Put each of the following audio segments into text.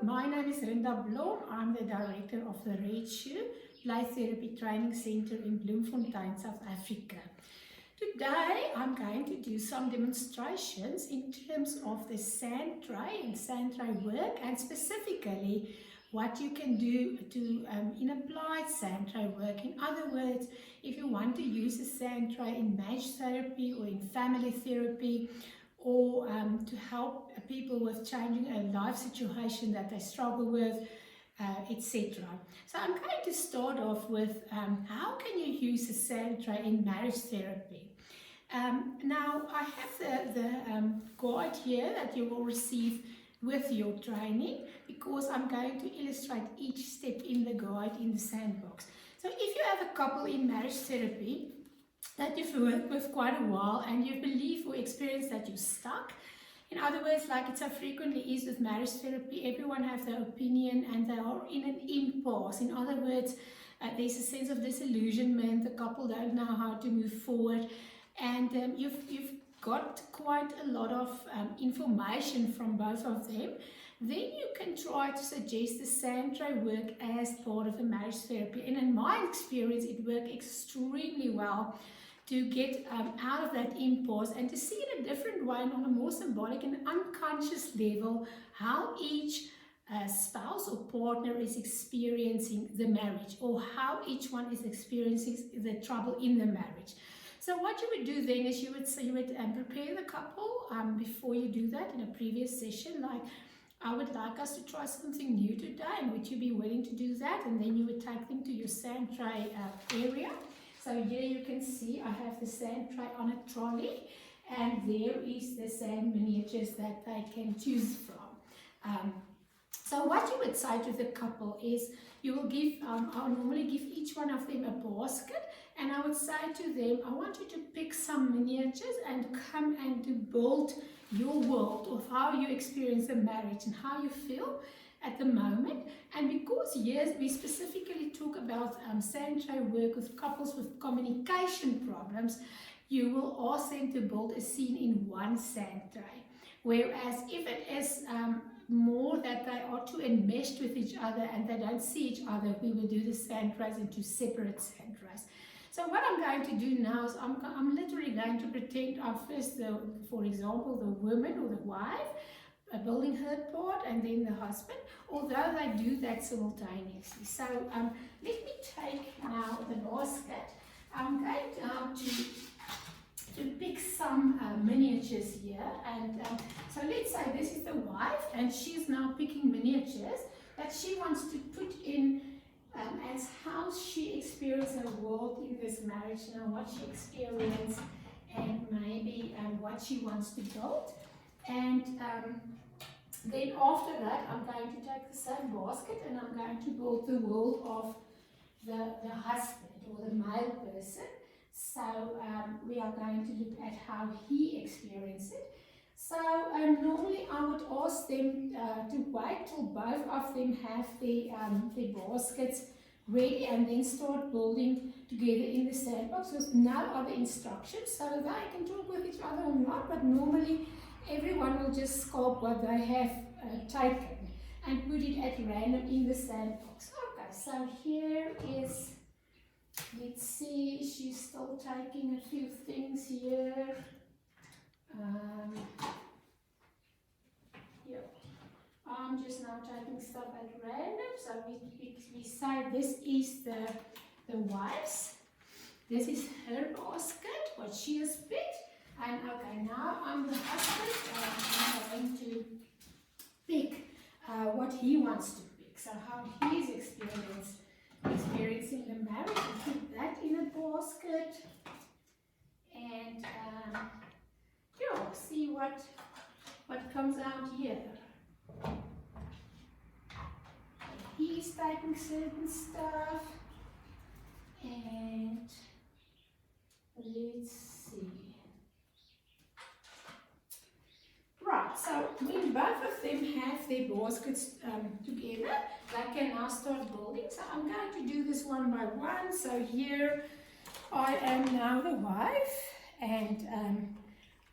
my name is Rinda Blom. I'm the director of the Red Shoe Play Therapy Training Center in Bloemfontein, South Africa. Today I'm going to do some demonstrations in terms of the sand tray and sand tray work, and specifically what you can do to in applied sand tray work. In other words, if you want to use a sand tray in marriage therapy or in family therapy, or to help people with changing a life situation that they struggle with, etc. So I'm going to start off with how can you use a sand tray in marriage therapy. Now I have the guide here that you will receive with your training, because I'm going to illustrate each step in the guide in the sandbox. So if you have a couple in marriage therapy that you've worked with quite a while and you believe or experience that you're stuck, in other words, like it so frequently is with marriage therapy, everyone has their opinion and they are in an impasse. In other words, there's a sense of disillusionment, the couple don't know how to move forward, and you've got quite a lot of information from both of them. Then you can try to suggest the sand tray work as part of the marriage therapy. And in my experience, it worked extremely well to get out of that impasse and to see in a different way and on a more symbolic and unconscious level how each spouse or partner is experiencing the marriage, or how each one is experiencing the trouble in the marriage. So what you would do then is you would prepare the couple before you do that in a previous session, like, I would like us to try something new today, and would you be willing to do that? And then you would take them to your sand tray area. So here you can see I have the sand tray on a trolley, and there is the sand miniatures that they can choose from. So what you would say to the couple is, you will give, I'll normally give each one of them a basket, and I would say to them, I want you to pick some miniatures and come and to build your world of how you experience a marriage and how you feel at the moment. And because here we specifically talk about sand tray work with couples with communication problems, you will ask them to build a scene in one sand tray. Whereas if it is more that they are too enmeshed with each other and they don't see each other, we will do the sand trays into separate sand trays. So what I'm going to do now is I'm literally going to pretend I'm first, for example, the woman or the wife, building her part, and then the husband, although they do that simultaneously. So let me take now the basket. I'm going to pick some miniatures here, and so let's say this is the wife, and she's now picking miniatures that she wants to put in as how she experienced her world in this marriage, now what she experienced, and maybe what she wants to build. And then after that, I'm going to take the same basket and I'm going to build the world of the husband or the male person. So we are going to look at how he experienced it. So normally I would ask them to wait till both of them have the baskets ready, and then start building together in the sandbox with no other instructions, so they can talk with each other or not, but normally everyone will just sculpt what they have taken and put it at random in the sandbox. Okay, so here is, let's see, she's still taking a few things here. I'm just now taking stuff at random. So we say this is the wife's, this is her basket, what she has picked, and okay, now I'm the husband, and I'm going to pick what he wants to pick, so how he's experiencing the marriage, and put that in a basket, and see what comes out here. He's taking certain stuff, and let's see. Right, so when both of them have their baskets together, they can now start building. So I'm going to do this one by one. So here I am now the wife, and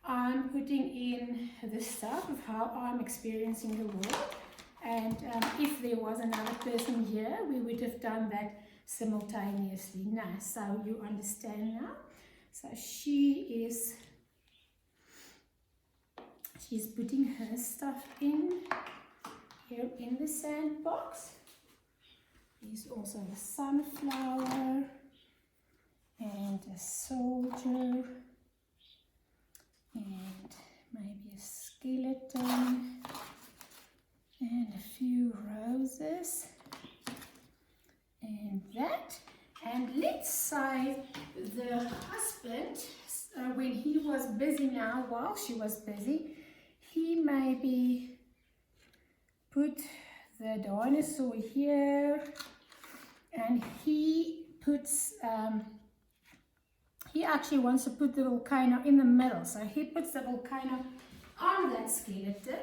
I'm putting in the stuff of how I'm experiencing the world. And if there was another person here, we would have done that simultaneously. Now, so you understand now? So she's putting her stuff in here in the sandbox. There's also a sunflower and a soldier and maybe a skeleton and a few roses and that. And let's say the husband, when he was busy now, while she was busy, he maybe put the dinosaur here, and he puts, he actually wants to put the volcano in the middle, so he puts the volcano on that skeleton,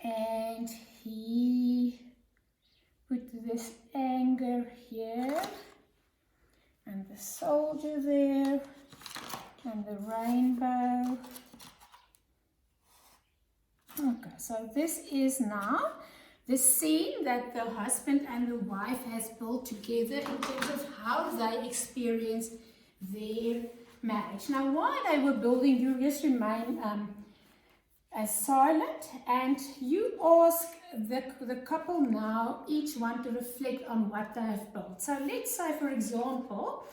and he put this anger here, and the soldier there, and the rainbow. Okay, so this is now the scene that the husband and the wife has built together in terms of how they experience their marriage. Now, while they were building, you just remain silent, and you ask the couple now, each one, to reflect on what they have built. So let's say, for example,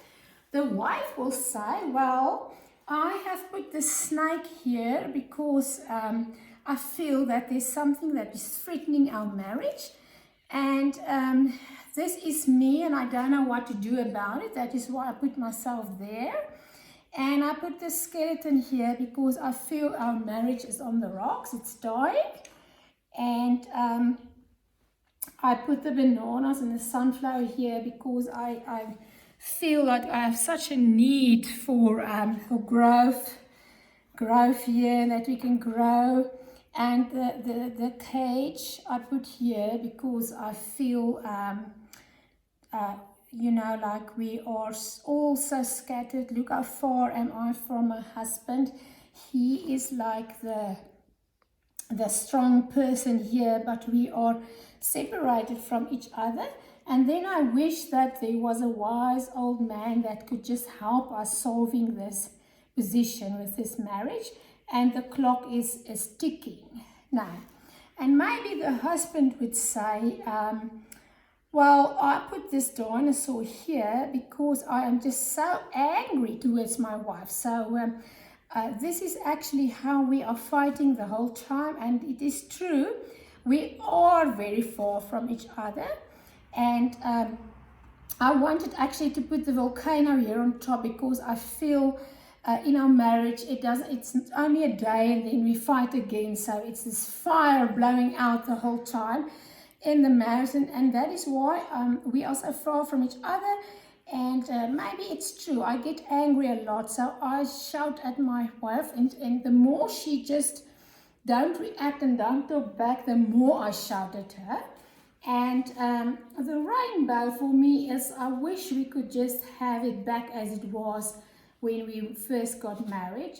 the wife will say, well, I have put the snake here because I feel that there's something that is threatening our marriage, and this is me, and I don't know what to do about it. That is why I put myself there. And I put the skeleton here because I feel our marriage is on the rocks, it's dying. And I put the bananas and the sunflower here because I feel like I have such a need for growth here, that we can grow. And the cage I put here because I feel, you know, like we are all so scattered. Look how far am I from my husband. He is like the strong person here, but we are separated from each other. And then I wish that there was a wise old man that could just help us solving this position with this marriage. And the clock is ticking now. And maybe the husband would say, well, I put this dinosaur here because I am just so angry towards my wife. So this is actually how we are fighting the whole time. And it is true, we are very far from each other. And I wanted actually to put the volcano here on top because I feel in our marriage, it's only a day and then we fight again. So it's this fire blowing out the whole time in the marriage, and that is why we are so far from each other. And maybe it's true, I get angry a lot, so I shout at my wife, and the more she just don't react and don't talk back, the more I shout at her. And the rainbow for me is, I wish we could just have it back as it was when we first got married.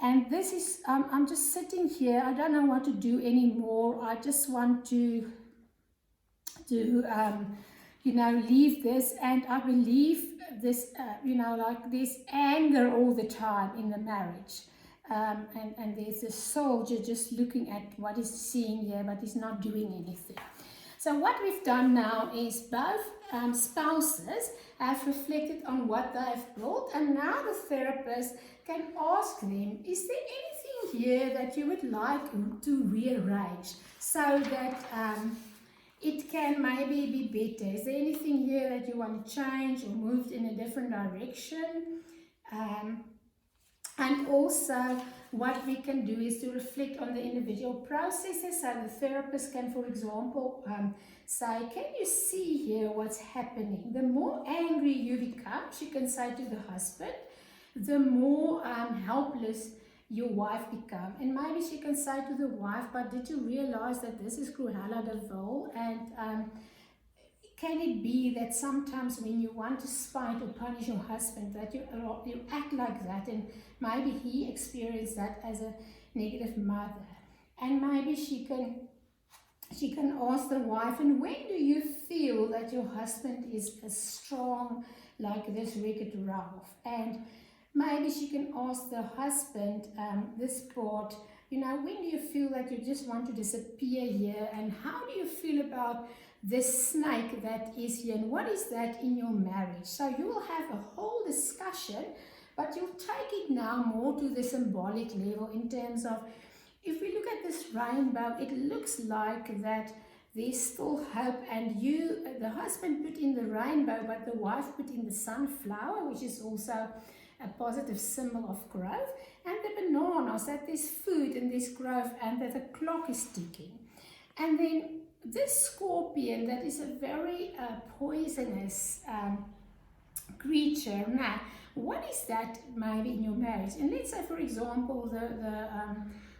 And this is, I'm just sitting here, I don't know what to do anymore. I just want to you know, leave this. And I believe this, you know, like there's anger all the time in the marriage. And there's a soldier just looking at what he's seeing here, but he's not doing anything. So what we've done now is both spouses have reflected on what they've built, and now the therapist can ask them, is there anything here that you would like to rearrange so that it can maybe be better? Is there anything here that you want to change or move in a different direction? And also what we can do is to reflect on the individual processes. So the therapist can, for example, say, can you see here what's happening? The more angry you become, she can say to the husband, the more helpless your wife become. And maybe she can say to the wife, but did you realize that this is Cruella de Vil? And can it be that sometimes when you want to spite or punish your husband, that you act like that, and maybe he experienced that as a negative mother? And maybe she can she can ask the wife, and when do you feel that your husband is as strong like this Wreck-It Ralph? And maybe she can ask the husband this part, you know, when do you feel that you just want to disappear here? And how do you feel about this snake that is here? And what is that in your marriage? So you will have a whole discussion, but you'll take it now more to the symbolic level in terms of, if we look at this rainbow, it looks like that there's still hope, and the husband put in the rainbow, but the wife put in the sunflower, which is also a positive symbol of growth, and the bananas, that there's food and there's growth, and that the clock is ticking. And then this scorpion, that is a very poisonous creature. Now, what is that maybe in your marriage? And let's say, for example,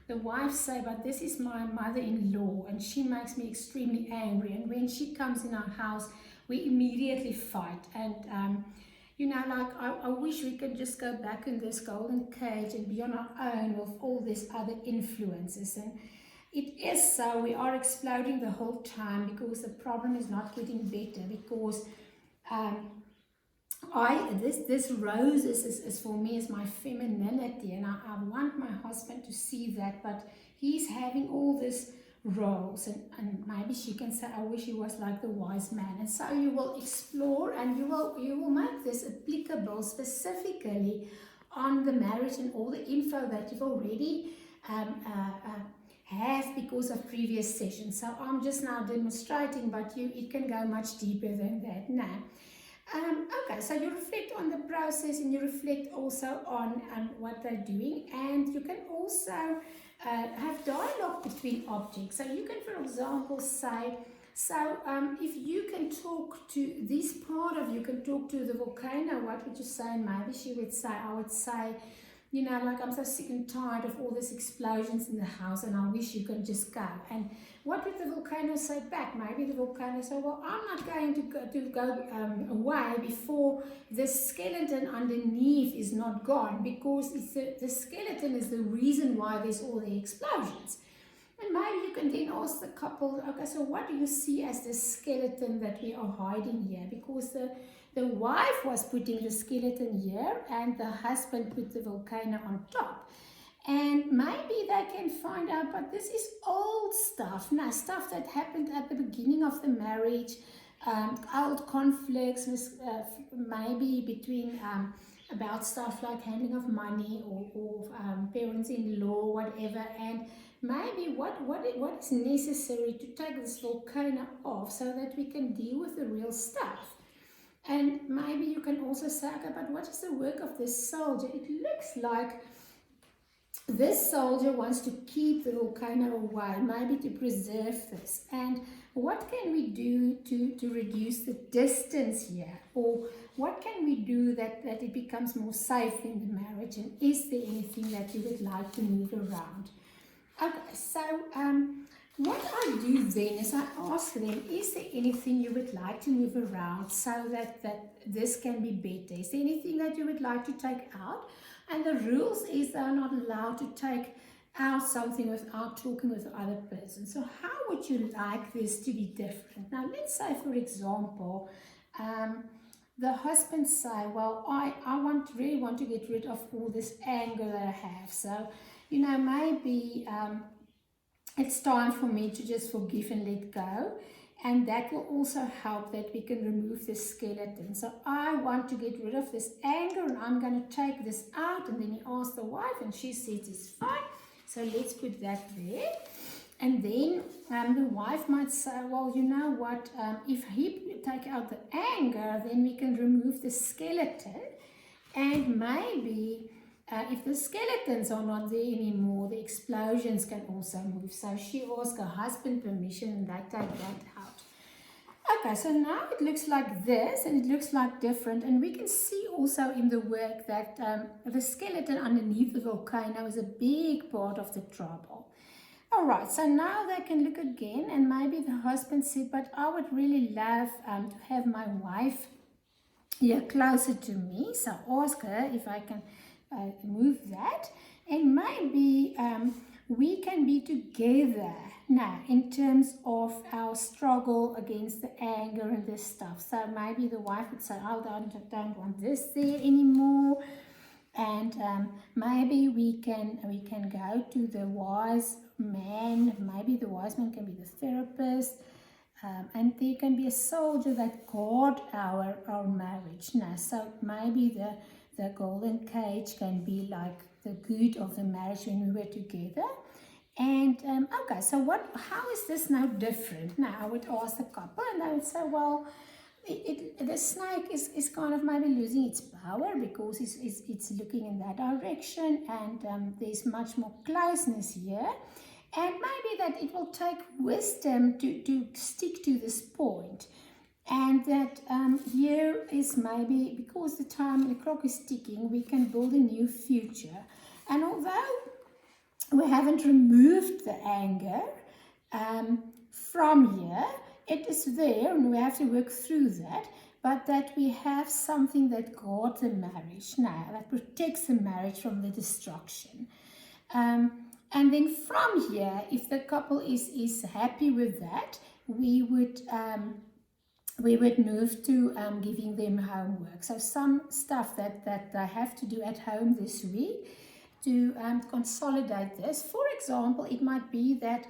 the wife say, but this is my mother-in-law and she makes me extremely angry, and when she comes in our house we immediately fight, and you know, like I wish we could just go back in this golden cage and be on our own with all these other influences. And it is so, we are exploding the whole time because the problem is not getting better, because this rose is for me is my femininity, and I want my husband to see that, but he's having all these roles, and maybe she can say, I wish he was like the wise man. And so you will explore, and you will make this applicable specifically on the marriage and all the info that you've already have because of previous sessions. So I'm just now demonstrating, but it can go much deeper than that now. Okay, so you reflect on the process, and you reflect also on what they're doing, and you can also have dialogue between objects. So you can, for example, say, so if you can talk to this part of, you can talk to the volcano, what would you say? And maybe she would say, I would say, you know, like, I'm so sick and tired of all these explosions in the house, and I wish you can just go. And what would the volcano say back? Maybe the volcano say, well, I'm not going to go away before the skeleton underneath is not gone, because the skeleton is the reason why there's all the explosions. And maybe you can then ask the couple, okay, so what do you see as the skeleton that we are hiding here? Because the wife was putting the skeleton here, and the husband put the volcano on top. And maybe they can find out, but this is old stuff. Now, stuff that happened at the beginning of the marriage, old conflicts, maybe between about stuff like handling of money or parents-in-law, whatever. And maybe what is necessary to take this volcano off so that we can deal with the real stuff. And maybe you can also say, okay, but what is the work of this soldier? It looks like this soldier wants to keep the volcano away, maybe to preserve this. And what can we do to reduce the distance here? Or what can we do that it becomes more safe in the marriage? And is there anything that you would like to move around? Okay, so what I do then is I ask them, is there anything you would like to move around so that this can be better? Is there anything that you would like to take out? And the rules is they're not allowed to take out something without talking with the other person. So how would you like this to be different? Now, let's say, for example, the husband say, well, I really want to get rid of all this anger that I have. So, you know, maybe it's time for me to just forgive and let go. And that will also help that we can remove the skeleton. So I want to get rid of this anger, and I'm going to take this out. And then he asks the wife, and she says it's fine. So let's put that there. And then the wife might say, well, you know what, if he take out the anger, then we can remove the skeleton. And maybe if the skeletons are not there anymore, the explosions can also move. So she asks her husband permission, and they take that out. Okay, so now it looks like this, and it looks like different. And we can see also in the work that the skeleton underneath the volcano is a big part of the trouble. All right, so now they can look again, and maybe the husband said, but I would really love to have my wife here closer to me. So ask her if I can move that, and maybe we can be together Now, in terms of our struggle against the anger and this stuff, so maybe the wife would say, oh, I don't want this there anymore. And maybe we can go to the wise man. Maybe the wise man can be the therapist, and there can be a soldier that guard our marriage. Now, so maybe the golden cage can be like the good of the marriage when we were together. And okay, so how is this now different? Now I would ask the couple, and they would say, well, the snake is kind of maybe losing its power because it's looking in that direction, and there's much more closeness here, and maybe that it will take wisdom to stick to this point, and that here is maybe because the clock is ticking, we can build a new future. And although we haven't removed the anger from here, it is there and we have to work through that, but that we have something that guards the marriage now, that protects the marriage from the destruction. And then from here, if the couple is happy with that, we would move to giving them homework. So some stuff that they have to do at home this week to consolidate this. For example, it might be that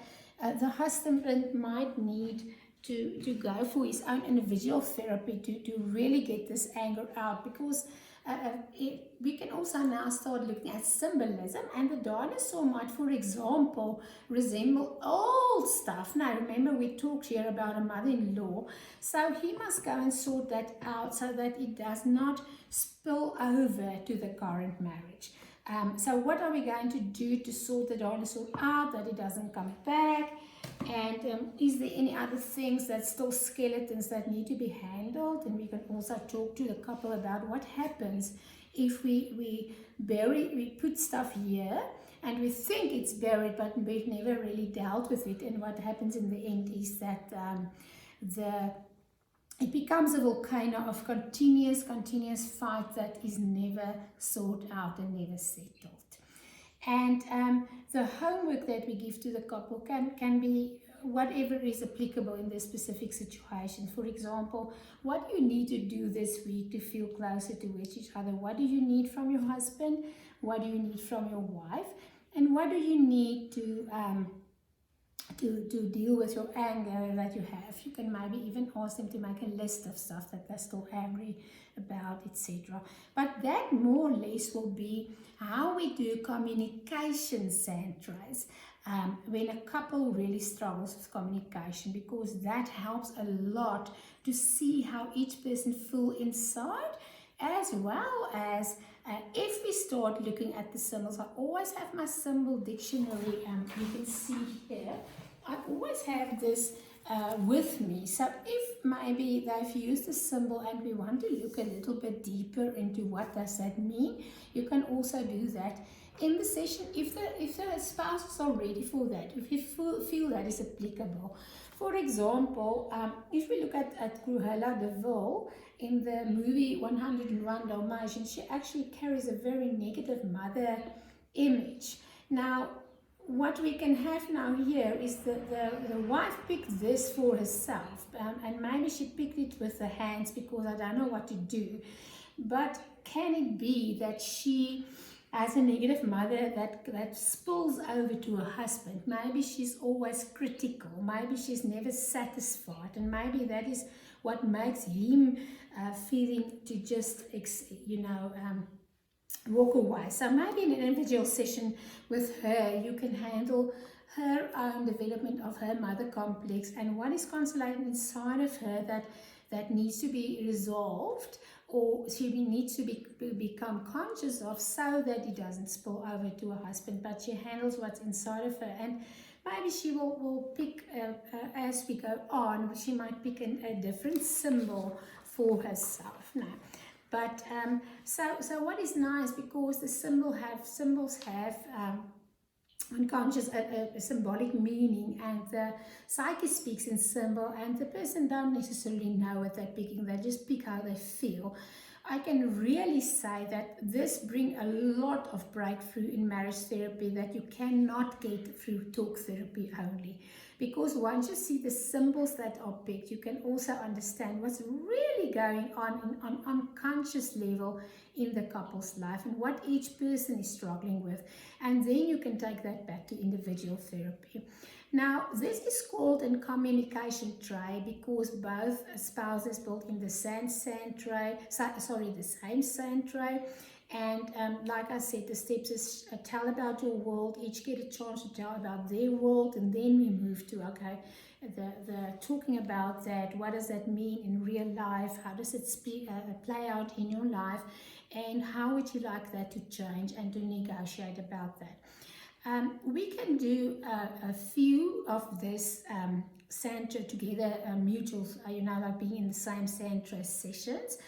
the husband might need to go for his own individual therapy to really get this anger out, because we can also now start looking at symbolism, and the dinosaur might, for example, resemble old stuff. Now remember, we talked here about a mother-in-law, so he must go and sort that out so that it does not spill over to the current marriage. So what are we going to do to sort the dinosaur out, that it doesn't come back? And is there any other things that's still skeletons that need to be handled? And we can also talk to the couple about what happens if we put stuff here and we think it's buried, but we've never really dealt with it. And what happens in the end is that it becomes a volcano of continuous fight that is never sorted out and never settled. And the homework that we give to the couple can be whatever is applicable in their specific situation. For example, what do you need to do this week to feel closer to each other? What do you need from your husband? What do you need from your wife? And what do you need to deal with your anger that you have? You can maybe even ask them to make a list of stuff that they're still angry about, etc. But that more or less will be how we do communication sandtrays when a couple really struggles with communication, because that helps a lot to see how each person feels inside, as well as if we start looking at the symbols. I always have my symbol dictionary, you can see here. I always have this with me. So if maybe they've used a symbol and we want to look a little bit deeper into what does that mean, you can also do that in the session if the spouses are ready for that, if you feel that is applicable. For example, if we look at Cruella de Vil in the movie 101 Dalmatians, she actually carries a very negative mother image. Now, what we can have now here is the wife picked this for herself, and maybe she picked it with the hands because I don't know what to do. But can it be that she has a negative mother that spills over to her husband? Maybe she's always critical, maybe she's never satisfied, and maybe that is what makes him feeling to just walk away. So maybe in an individual session with her, you can handle her own development of her mother complex and what is consolidated inside of her that needs to be resolved, or she needs to become conscious of, so that it doesn't spill over to her husband, but she handles what's inside of her. And maybe she will pick, as we go on, she might pick a different symbol for herself now. But so what is nice, because the symbols have unconscious a symbolic meaning, and the psyche speaks in symbol, and the person don't necessarily know what they're picking, they just pick how they feel. I can really say that this brings a lot of breakthrough in marriage therapy that you cannot get through talk therapy only. Because once you see the symbols that are picked, you can also understand what's really going on on unconscious level in the couple's life and what each person is struggling with. And then you can take that back to individual therapy. Now, this is called a communication tray because both spouses built in the same sand tray, and like I said, the steps is tell about your world, each get a chance to tell about their world, and then we move to, okay, the talking about that, what does that mean in real life, how does it play out in your life, and how would you like that to change and to negotiate about that. We can do a few of this Santra together, mutuals, like being in the same Santra sessions,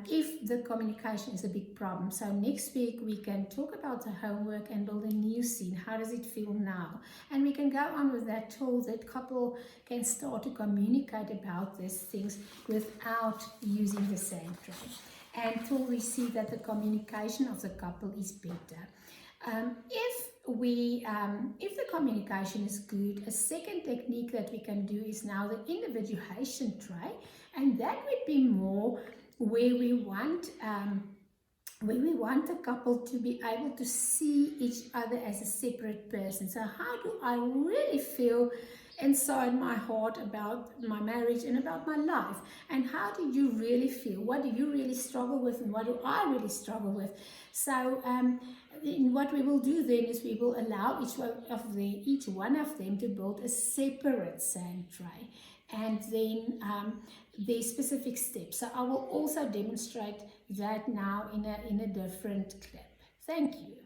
if the communication is a big problem. So next week we can talk about the homework and build a new scene. How does it feel now? And we can go on with that till that couple can start to communicate about these things without using the Santra, and till we see that the communication of the couple is better. If the communication is good, a second technique that we can do is now the individuation tray, and that would be more where we want the couple to be able to see each other as a separate person. So how do I really feel inside my heart about my marriage and about my life, and how do you really feel? What do you really struggle with, and what do I really struggle with? So what we will do then is we will allow each one of them to build a separate sand tray, and then their specific steps. So I will also demonstrate that now in a different clip. Thank you.